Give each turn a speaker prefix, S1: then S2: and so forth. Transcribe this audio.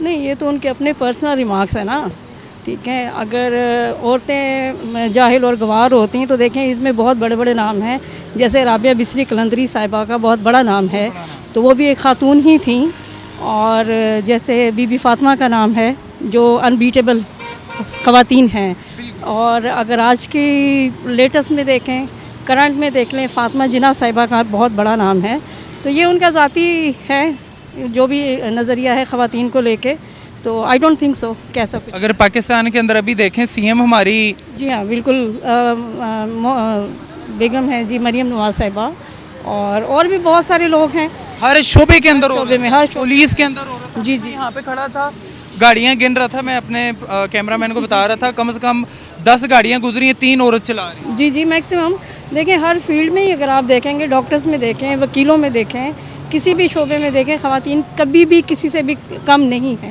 S1: नहीं, ये तो उनके अपने पर्सनल रिमार्क्स है ना, ठीक है। अगर औरतें जाहिल और गवार होती हैं तो देखें इसमें बहुत बड़े बड़े नाम हैं, जैसे राबिया बिसरी कलंदरी साहिबा का बहुत बड़ा नाम है, तो वो भी एक खातून ही थी। और जैसे बीबी फातिमा का नाम है जो अनबीटेबल ख़वातीन हैं। और अगर आज की लेटेस्ट में देखें, करंट में देख लें, फातिमा जिन्ना साहिबा का बहुत बड़ा नाम है। तो ये उनका ज़ाती है जो भी नज़रिया है ख़वातीन को लेके, तो आई डोंट थिंक सो कैसा कुछ।
S2: अगर पाकिस्तान के अंदर अभी देखें सीएम हमारी
S1: जी हाँ, बिल्कुल बेगम है जी, मरियम नवाज साहिबा, और भी बहुत सारे लोग हैं
S2: हर शोबे के अंदर हो
S1: शोबे में,
S2: रहा
S1: हर
S2: है, पुलिस के अंदर हो रहा है।
S1: जी जी
S2: यहाँ पे खड़ा था, गाड़ियाँ गिन रहा था, मैं अपने कैमरामैन को बता रहा था कम से कम 10 गाड़ियाँ गुजरी हैं, 3 औरत चला रही हैं।
S1: जी मैक्सिमम देखें हर फील्ड में ही, अगर आप देखेंगे डॉक्टर्स में देखें, वकीलों में देखें, किसी भी शोबे में देखें, ख़वातीन कभी भी किसी से भी कम नहीं है।